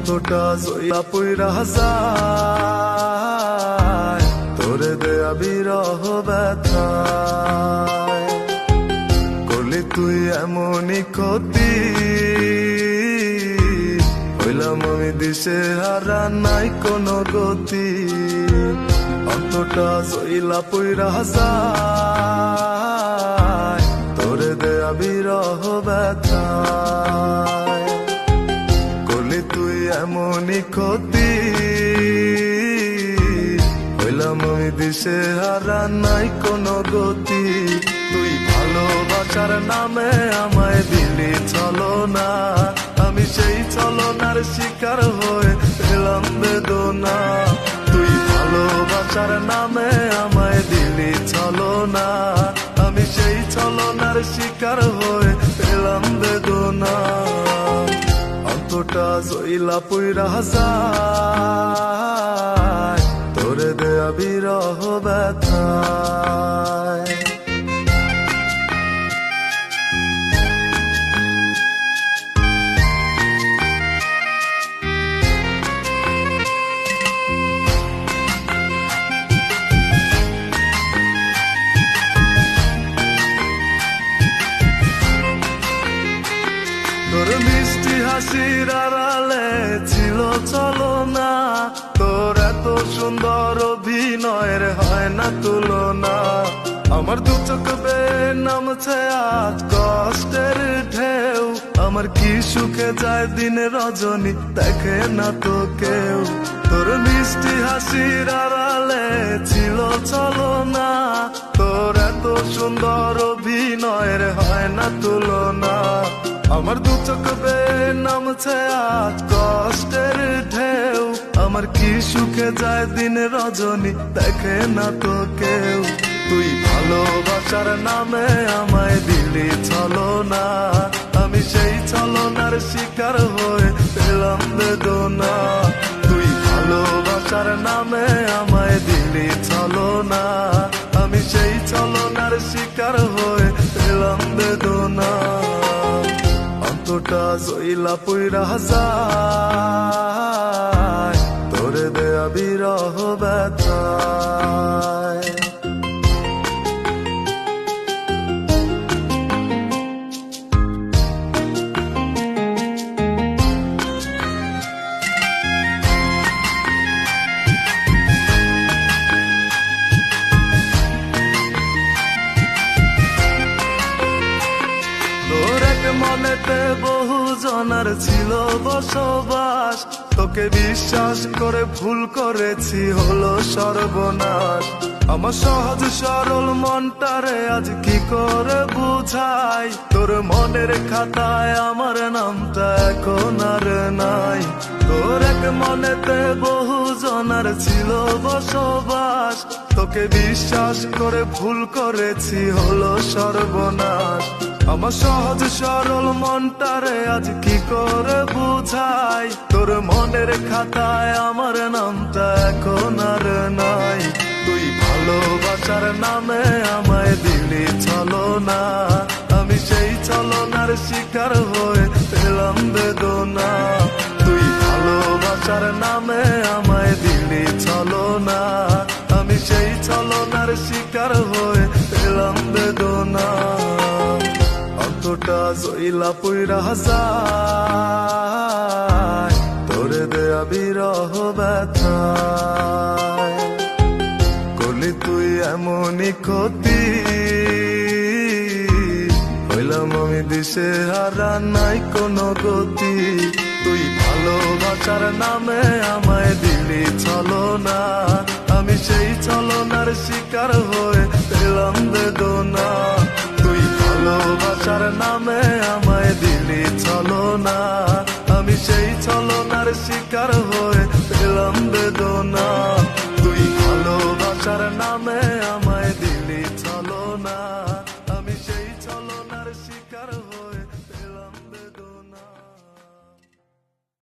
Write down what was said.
অন্তটা জইলা পইরা যায় তোরে দেয়া বিরহ ব্যথায়। করলি তুই এমনই ক্ষতি, হইলাম আমি দিশে হারা, নাই কোনো গতি। অন্তটা জইলা পইরা যায় তোরে দেয়া বিরহ ব্যথায়। করলি তুই এমনই ক্ষতি, হইলাম আমি দিশে হারা, নাই কোনো গতি। তুই ভালোবাসার নামে আমায় দিলি ছলনা, আমি সেই ছলনার শিকার হয়ে পেলাম বেদনা। তুই ভালোবাসার নামে আমায় দিলি ছলনা, আমি সেই ছলনার শিকার হয়ে পেলাম বেদনা। অন্তটা জইলা পইরা যায় তোরে দেয়া বিরহ ব্যথায়। তোর মিষ্টি হাসির আড়ালে ছিল ছলনা, তোর এত সুন্দর অভিনয়ের হয় না তুলনা। আমার দু চোখ বেয়ে নামছে আজ কষ্টের ঢেউ, আমার কি সুখে যায় দিন রজনী দেখে না তো কেউ। তোর মিষ্টি হাসির আড়ালে ছিল ছলনা, তোর এত সুন্দর অভিনয়ের হয় না তুলনা। আমার দু চোখ বেয়ে নামছে আজ কষ্টের ঢেউ, আমার কি সুখে যায় দিন রজনী দেখে না তো কেউ। তুই ভালোবাসার নামে আমায় দিলি ছলনা, আমি সেই ছলনার শিকার হয়ে পেলাম বেদনা। তুই ভালোবাসার নামে আমায় দিলি ছলনা, আমি সেই ছলনার শিকার হয়ে পেলাম বেদনা। অন্তটা জইলা পইরা যায় তোরে দেয়া বিরহ ব্যথায়। মনেতে বহু জনার ছিল বসবাস, তোকে বিশ্বাস করে ভুল করেছি হলো সর্বনাশ। আমার সহজ সরল মনটারে আজ কি করে বুঝাই, তোর মনের খাতায় আমার নামটা এখন আর নাই। তোর এক মনেতে বহু জনার ছিল বসবাস, তোকে বিশ্বাস করে ভুল করেছি হলো সর্বনাশ। আমার সহজ সরল মনটারে আজ কি করে বুঝাই, তোর মনের খাতায় আমার নামটা এখন আর নাই। তুই ভালোবাসার নামে আমায় দিলি ছলনা, আমি সেই ছলনার শিকার হয়ে পেলাম বেদনা। তুই ভালোবাসার নামে আমায় দিলি ছলনা, আমি সেই ছলনার শিকার হয়ে পেলাম বেদনা। অন্তটা জইলা পইরা যায় তোরে দেয়া বিরহ ব্যথায়। করলি তুই এমনই ক্ষতি, হইলাম আমি দিশে হারা, নাই কোনো গতি। তুই ভালোবাসার নামে আমায় দিলি ছলনা, আমি সেই ছলনার শিকার হয়ে পেলাম বেদনা। তুই ভালোবাসার নামে আমায় দিলি ছলনা, আমি সেই ছলনার শিকার হয়ে পেলাম বেদনা।